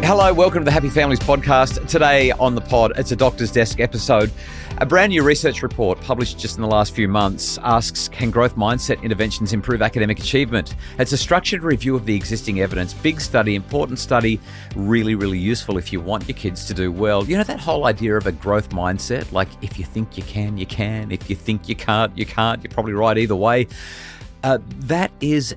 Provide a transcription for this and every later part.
Hello, welcome to the Happy Families podcast. Today on the pod, it's a Doctor's Desk episode. A brand new research report published just in the last few months asks, can growth mindset interventions improve academic achievement? It's a structured review of the existing evidence. Big study, important study, really, really useful if you want your kids to do well. You know that whole idea of a growth mindset? Like if you think you can, you can. If you think you can't, you can't. You're probably right either way. That is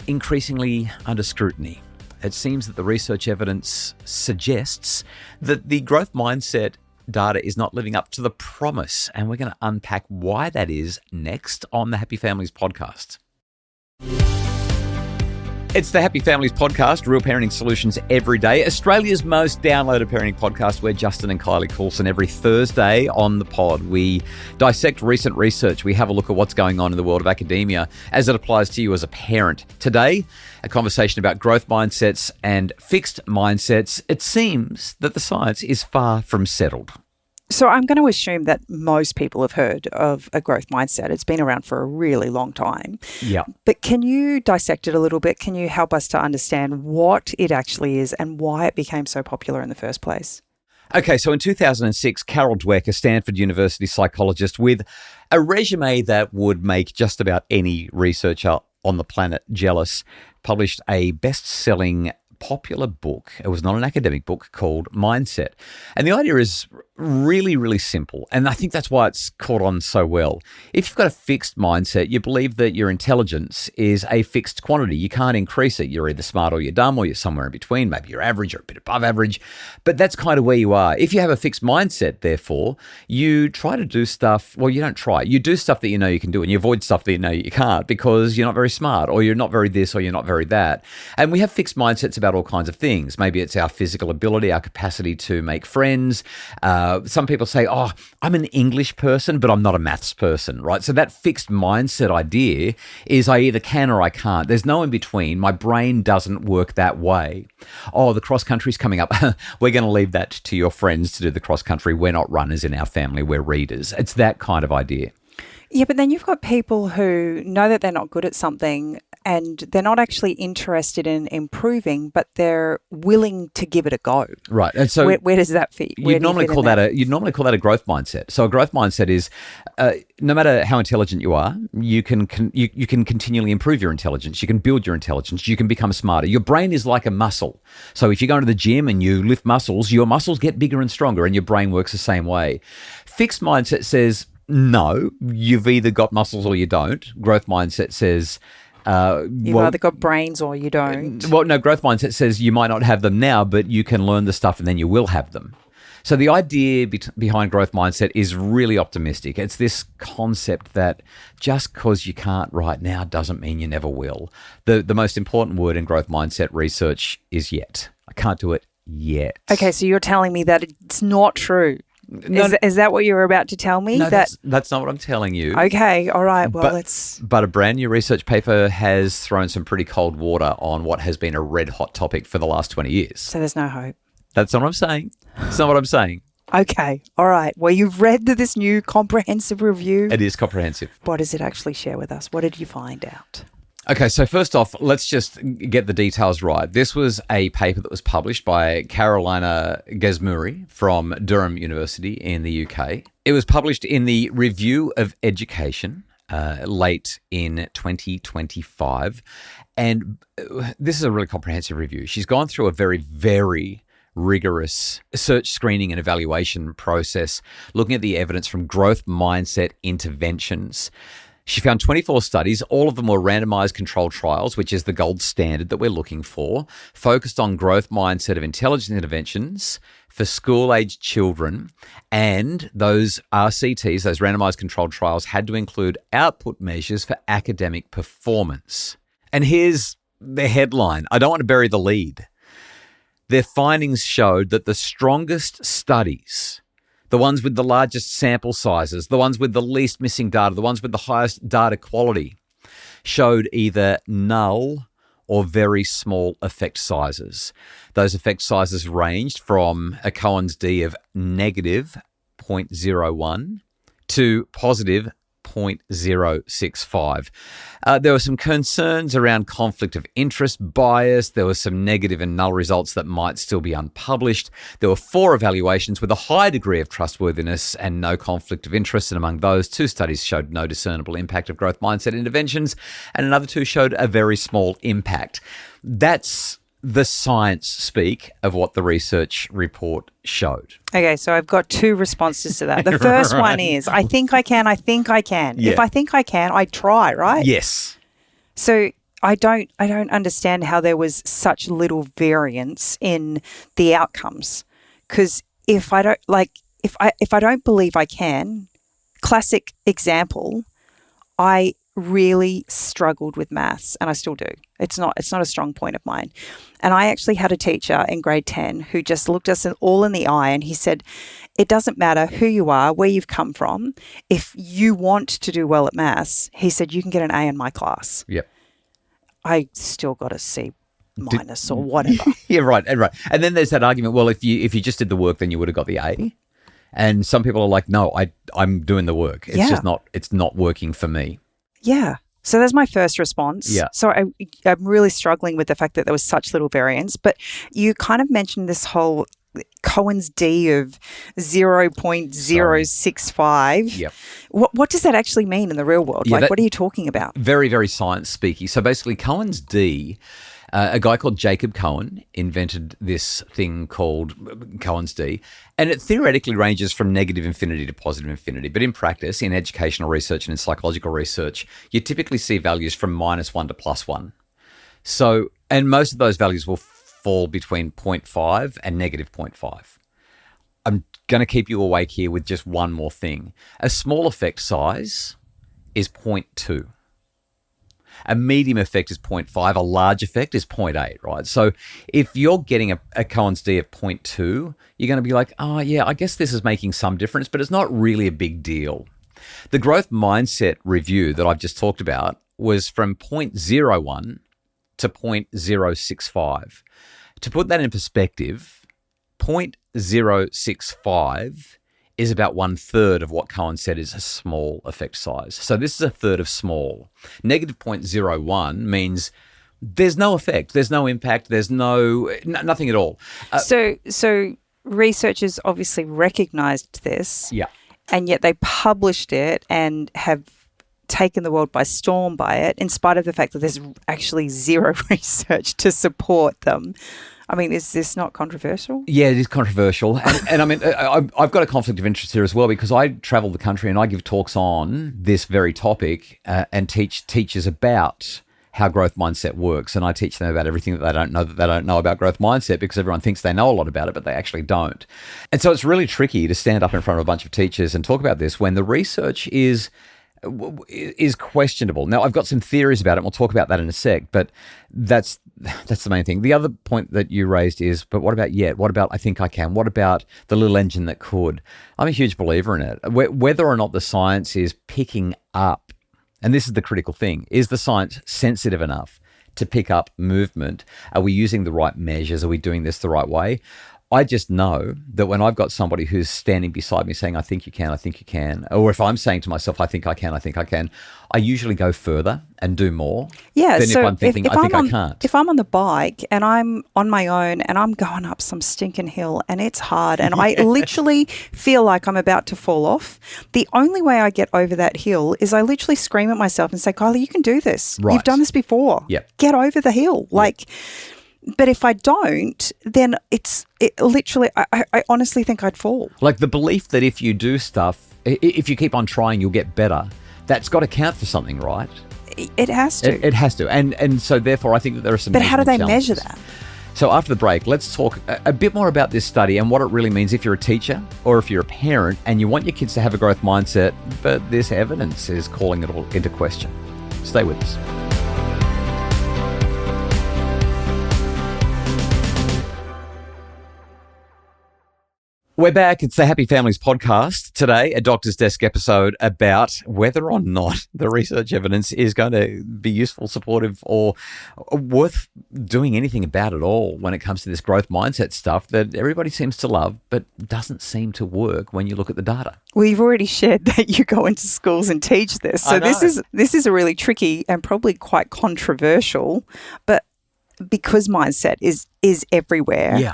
increasingly under scrutiny. It seems that the research evidence suggests that the growth mindset data is not living up to the promise, and we're going to unpack why that is next on the Happy Families podcast. It's the Happy Families podcast, real parenting solutions every day. Australia's most downloaded parenting podcast. We're Justin and Kylie Coulson. Every Thursday on the pod, we dissect recent research. We have a look at what's going on in the world of academia as it applies to you as a parent. Today, a conversation about growth mindsets and fixed mindsets. It seems that the science is far from settled. So I'm going to assume that most people have heard of a growth mindset. It's been around for a really long time. Yeah. But can you dissect it a little bit? Can you help us to understand what it actually is and why it became so popular in the first place? Okay, so in 2006, Carol Dweck, a Stanford University psychologist with a resume that would make just about any researcher on the planet jealous, published a best-selling popular book. It was not an academic book, called Mindset. And the idea is really, really simple. And I think that's why it's caught on so well. If you've got a fixed mindset, you believe that your intelligence is a fixed quantity. You can't increase it. You're either smart or you're dumb or you're somewhere in between. Maybe you're average or a bit above average. But that's kind of where you are. If you have a fixed mindset, therefore, you try to do stuff, well, you don't try. You do stuff that you know you can do and you avoid stuff that you know you can't because you're not very smart or you're not very this or you're not very that. And we have fixed mindsets about all kinds of things. Maybe it's our physical ability, our capacity to make friends. Some people say, oh, I'm an English person, but I'm not a maths person, right? So that fixed mindset idea is I either can or I can't. There's no in between. My brain doesn't work that way. Oh, the cross country's coming up. We're going to leave that to your friends to do the cross country. We're not runners in our family. We're readers. It's that kind of idea. Yeah, but then you've got people who know that they're not good at something and they're not actually interested in improving, but they're willing to give it a go. Right. And so where does that fit? You'd normally call that a growth mindset. So a growth mindset is no matter how intelligent you are, you can continually improve your intelligence. You can build your intelligence. You can become smarter. Your brain is like a muscle. So if you go to the gym and you lift muscles, your muscles get bigger and stronger and your brain works the same way. Fixed mindset says, no, you've either got muscles or you don't. Growth mindset says, you've either got brains or you don't. Well, no, growth mindset says you might not have them now, but you can learn the stuff and then you will have them. So the idea behind growth mindset is really optimistic. It's this concept that just because you can't right now doesn't mean you never will. The most important word in growth mindset research is yet. I can't do it yet. Okay, so you're telling me that it's not true. No, is that what you were about to tell me? No, that's not what I'm telling you. Okay, all right. Well, But a brand new research paper has thrown some pretty cold water on what has been a red hot topic for the last 20 years. So there's no hope. That's not what I'm saying. That's not what I'm saying. Okay, all right. Well, you've read this new comprehensive review. It is comprehensive. What does it actually share with us? What did you find out? Okay, so first off, let's just get the details right. This was a paper that was published by Carolina Ghazmuri from Durham University in the UK. It was published in the Review of Education late in 2025. And this is a really comprehensive review. She's gone through a very, very rigorous search, screening and evaluation process, looking at the evidence from growth mindset interventions. She found 24 studies. All of them were randomized controlled trials, which is the gold standard that we're looking for, focused on growth mindset of intelligence interventions for school-aged children. And those RCTs, those randomized controlled trials, had to include output measures for academic performance. And here's the headline. I don't want to bury the lead. Their findings showed that the strongest studies, the ones with the largest sample sizes, the ones with the least missing data, the ones with the highest data quality, showed either null or very small effect sizes. Those effect sizes ranged from a Cohen's d of negative 0.01 to positive 0.065. There were some concerns around conflict of interest bias. There were some negative and null results that might still be unpublished. There were 4 evaluations with a high degree of trustworthiness and no conflict of interest. And among those, 2 studies showed no discernible impact of growth mindset interventions, and another 2 showed a very small impact. That's the science speak of what the research report showed. Okay, so I've got 2 responses to that. The first Right. one is, I think I can. Yeah. If I think I can, I try, right? Yes. So I don't understand how there was such little variance in the outcomes. Because if I don't believe I can, classic example, I really struggled with maths, and I still do. It's not a strong point of mine. And I actually had a teacher in grade 10 who just looked us all in the eye, and he said, it doesn't matter who you are, where you've come from. If you want to do well at maths, he said, you can get an A in my class. Yep. I still got a C minus or whatever. Yeah, right. And then there's that argument, well, if you just did the work, then you would have got the A. And some people are like, no, I'm doing the work. It's just not working for me. Yeah. So that's my first response. Yeah. So I'm really struggling with the fact that there was such little variance. But you kind of mentioned this whole Cohen's D of 0.065. Yep. What does that actually mean in the real world? Yeah, what are you talking about? Very, very science speaky. So basically, Cohen's D, a guy called Jacob Cohen invented this thing called Cohen's D, and it theoretically ranges from negative infinity to positive infinity. But in practice, in educational research and in psychological research, you typically see values from -1 to +1. So, and most of those values will fall between 0.5 and -0.5. I'm going to keep you awake here with just one more thing. A small effect size is 0.2. A medium effect is 0.5. A large effect is 0.8, right? So if you're getting a Cohen's D of 0.2, you're going to be like, oh, yeah, I guess this is making some difference, but it's not really a big deal. The growth mindset review that I've just talked about was from 0.01 to 0.065. To put that in perspective, 0.065 is about 1/3 of what Cohen said is a small effect size. So this is a third of small. Negative 0.01 means there's no effect, there's no impact, there's nothing at all. So researchers obviously recognized this. Yeah. And yet they published it and have taken the world by storm by it, in spite of the fact that there's actually zero research to support them. I mean, is this not controversial? Yeah, it is controversial. And I mean, I've got a conflict of interest here as well, because I travel the country and I give talks on this very topic and teach teachers about how growth mindset works. And I teach them about everything that they don't know about growth mindset, because everyone thinks they know a lot about it, but they actually don't. And so it's really tricky to stand up in front of a bunch of teachers and talk about this when the research is questionable. Now, I've got some theories about it, and we'll talk about that in a sec, but that's the main thing. The other point that you raised is, but what about yet? What about I think I can? What about the little engine that could? I'm a huge believer in it. Whether or not the science is picking up, and this is the critical thing, is the science sensitive enough to pick up movement? Are we using the right measures? Are we doing this the right way? I just know that when I've got somebody who's standing beside me saying, I think you can, or if I'm saying to myself, I think I can, I usually go further and do more than if I'm thinking, I think I can't. If I'm on the bike and I'm on my own and I'm going up some stinking hill and it's hard and I literally feel like I'm about to fall off, the only way I get over that hill is I literally scream at myself and say, Kylie, you can do this. Right. You've done this before. Yep. Get over the hill. Yep. But if I don't, then it literally, I honestly think I'd fall. Like the belief that if you do stuff, if you keep on trying, you'll get better. That's got to count for something, right? It has to. It has to. And so therefore, I think that there are some. But how do they challenges. measure that? So after the break, let's talk a bit more about this study and what it really means if you're a teacher or if you're a parent and you want your kids to have a growth mindset, but this evidence is calling it all into question. Stay with us. We're back. It's the Happy Families podcast. Today, a doctor's desk episode about whether or not the research evidence is going to be useful, supportive, or worth doing anything about at all when it comes to this growth mindset stuff that everybody seems to love, but doesn't seem to work when you look at the data. Well, you've already shared that you go into schools and teach this. So this is a really tricky and probably quite controversial, but because mindset is everywhere. Yeah.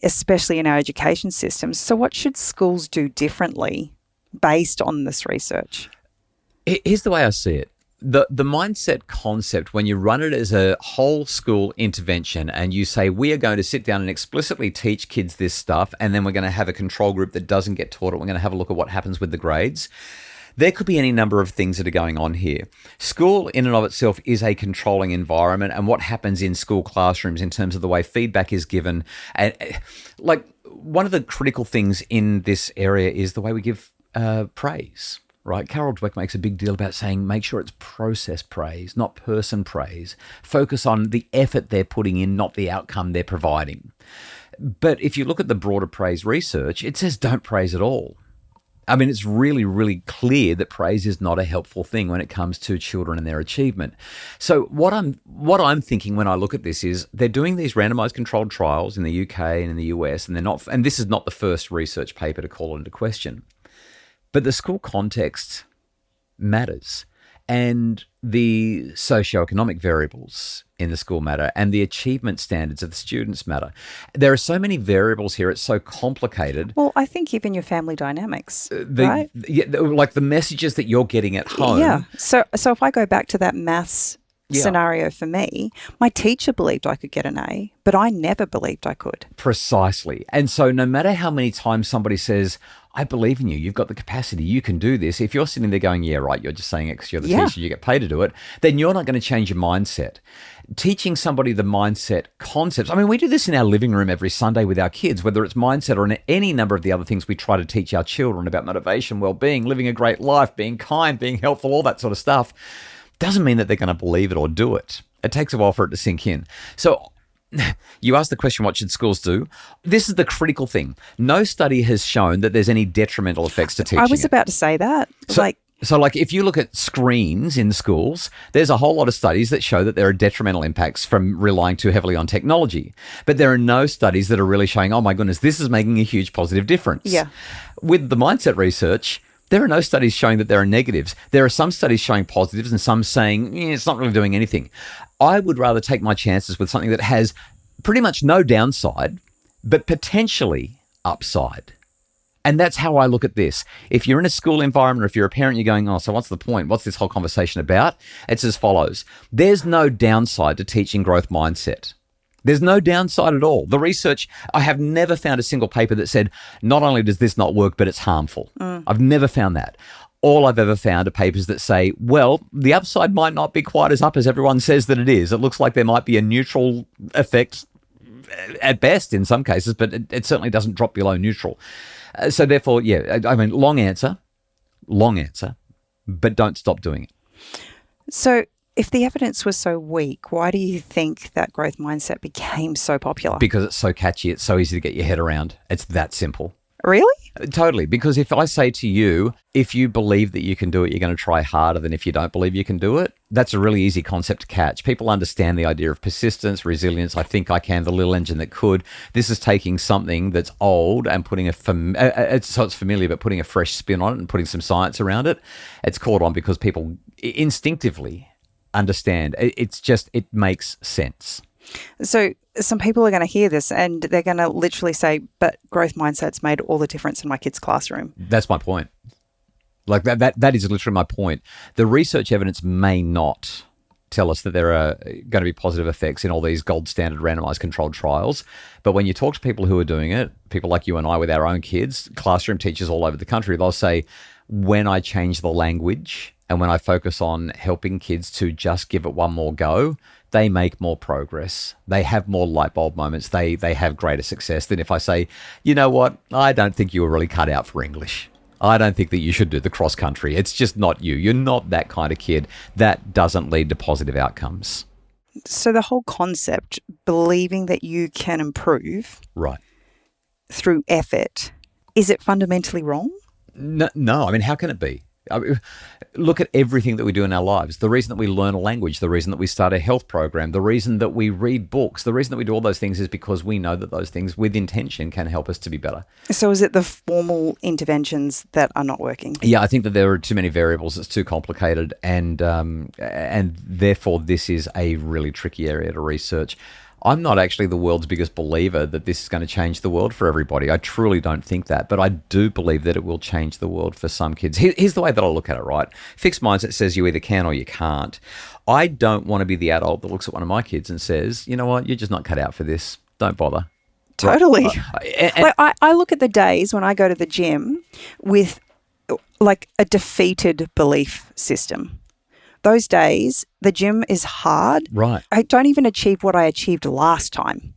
Especially in our education systems. So what should schools do differently based on this research? Here's the way I see it. The mindset concept, when you run it as a whole school intervention and you say, we are going to sit down and explicitly teach kids this stuff, and then we're going to have a control group that doesn't get taught it, we're going to have a look at what happens with the grades. There could be any number of things that are going on here. School in and of itself is a controlling environment, and what happens in school classrooms in terms of the way feedback is given. And like one of the critical things in this area is the way we give praise, right? Carol Dweck makes a big deal about saying, make sure it's process praise, not person praise. Focus on the effort they're putting in, not the outcome they're providing. But if you look at the broader praise research, it says don't praise at all. I mean, it's really, really clear that praise is not a helpful thing when it comes to children and their achievement. So what I'm thinking when I look at this is they're doing these randomized controlled trials in the UK and in the US, and this is not the first research paper to call into question. But the school context matters, and the socioeconomic variables in the school matter, and the achievement standards of the students matter. There are so many variables here. It's so complicated. Well, I think even your family dynamics, right? Like the messages that you're getting at home. Yeah. So if I go back to that maths scenario for me, my teacher believed I could get an A, but I never believed I could. Precisely. And so no matter how many times somebody says, I believe in you, you've got the capacity, you can do this. If you're sitting there going, yeah, right, you're just saying it because you're the teacher, you get paid to do it, then you're not going to change your mindset. Teaching somebody the mindset concepts. I mean, we do this in our living room every Sunday with our kids, whether it's mindset or any number of the other things we try to teach our children about motivation, well-being, living a great life, being kind, being helpful, all that sort of stuff. Doesn't mean that they're going to believe it or do it. It takes a while for it to sink in. So you asked the question, what should schools do? This is the critical thing. No study has shown that there's any detrimental effects to teaching. I was about to say that. So if you look at screens in schools, there's a whole lot of studies that show that there are detrimental impacts from relying too heavily on technology. But there are no studies that are really showing, oh my goodness, this is making a huge positive difference. Yeah. With the mindset research, there are no studies showing that there are negatives. There are some studies showing positives and some saying it's not really doing anything. I would rather take my chances with something that has pretty much no downside, but potentially upside. And that's how I look at this. If you're in a school environment or if you're a parent, you're going, oh, so what's the point? What's this whole conversation about? It's as follows. There's no downside to teaching growth mindset. There's no downside at all. The research, I have never found a single paper that said, not only does this not work, but it's harmful. I've never found that. All I've ever found are papers that say, well, the upside might not be quite as up as everyone says that it is. It looks like there might be a neutral effect at best in some cases, but it certainly doesn't drop below neutral. So therefore, I mean, long answer, but don't stop doing it. So if the evidence was so weak, why do you think that growth mindset became so popular? Because it's so catchy. It's so easy to get your head around. It's that simple. Really? Totally. Because if I say to you, if you believe that you can do it, you're going to try harder than if you don't believe you can do it. That's a really easy concept to catch. People understand the idea of persistence, resilience. I think I can, the little engine that could. This is taking something that's old and putting so it's familiar, but putting a fresh spin on it and putting some science around it. It's caught on because people instinctively understand. It makes sense. So some people are going to hear this and they're going to literally say, but growth mindset's made all the difference in my kid's classroom. That's my point. Like that is literally my point. The research evidence may not tell us that there are going to be positive effects in all these gold standard randomized controlled trials. But when you talk to people who are doing it, people like you and I with our own kids, classroom teachers all over the country, they'll say, when I change the language and when I focus on helping kids to just give it one more go, they make more progress. They have more light bulb moments. They have greater success than if I say, you know what, I don't think you were really cut out for English. I don't think that you should do the cross country. It's just not you. You're not that kind of kid. That doesn't lead to positive outcomes. So the whole concept, believing that you can improve, right, through effort, is it fundamentally wrong? No. I mean, how can it be? Look at everything that we do in our lives. The reason that we learn a language, the reason that we start a health program, the reason that we read books, the reason that we do all those things is because we know that those things with intention can help us to be better. So is it the formal interventions that are not working? Yeah, I think that there are too many variables. It's too complicated, and therefore this is a really tricky area to research. I'm not actually the world's biggest believer that this is going to change the world for everybody. I truly don't think that, but I do believe that it will change the world for some kids. Here's the way that I look at it, right? Fixed mindset says you either can or you can't. I don't want to be the adult that looks at one of my kids and says, you know what, you're just not cut out for this. Don't bother. Totally. And I look at the days when I go to the gym with like a defeated belief system. Those days, the gym is hard. Right. I don't even achieve what I achieved last time,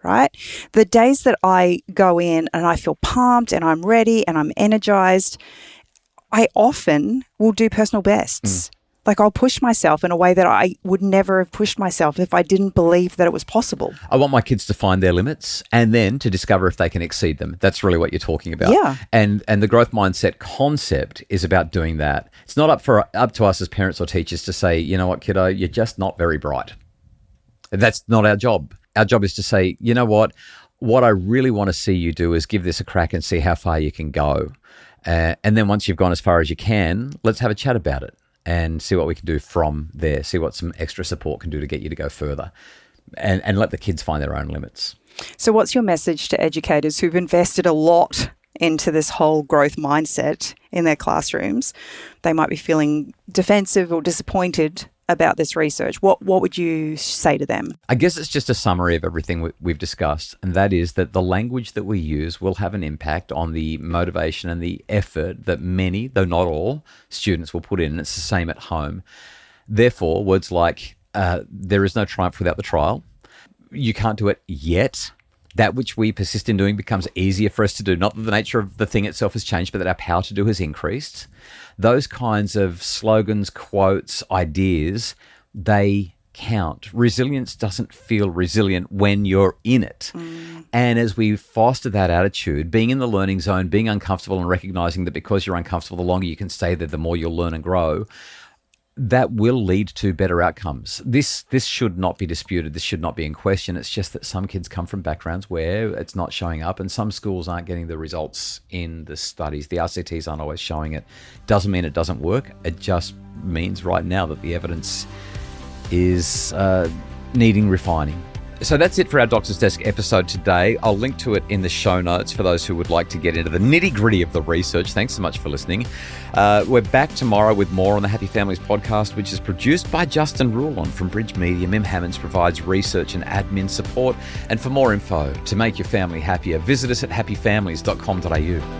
right? The days that I go in and I feel pumped and I'm ready and I'm energized, I often will do personal bests. Like I'll push myself in a way that I would never have pushed myself if I didn't believe that it was possible. I want my kids to find their limits and then to discover if they can exceed them. That's really what you're talking about. Yeah. And the growth mindset concept is about doing that. It's not up to us as parents or teachers to say, you know what, kiddo, you're just not very bright. That's not our job. Our job is to say, you know what I really want to see you do is give this a crack and see how far you can go. And then once you've gone as far as you can, let's have a chat about it and see what we can do from there, see what some extra support can do to get you to go further, and let the kids find their own limits. So what's your message to educators who've invested a lot into this whole growth mindset in their classrooms? They might be feeling defensive or disappointed about this research. What would you say to them? I guess it's just a summary of everything we've discussed, and that is that the language that we use will have an impact on the motivation and the effort that many, though not all, students will put in. And it's the same at home. Therefore, words like there is no triumph without the trial. You can't do it yet. That which we persist in doing becomes easier for us to do. Not that the nature of the thing itself has changed, but that our power to do has increased. Those kinds of slogans, quotes, ideas, they count. Resilience doesn't feel resilient when you're in it. And as we foster that attitude, being in the learning zone, being uncomfortable and recognizing that because you're uncomfortable, the longer you can stay there, the more you'll learn and grow, that will lead to better outcomes. This should not be disputed. This should not be in question. It's just that some kids come from backgrounds where it's not showing up, and some schools aren't getting the results in the studies. The RCTs aren't always showing it. Doesn't mean it doesn't work. It just means right now that the evidence is needing refining. So that's it for our Doctor's Desk episode today. I'll link to it in the show notes for those who would like to get into the nitty-gritty of the research. Thanks so much for listening. We're back tomorrow with more on the Happy Families podcast, which is produced by Justin Rulon from Bridge Media. Mim Hammonds provides research and admin support. And for more info to make your family happier, visit us at happyfamilies.com.au.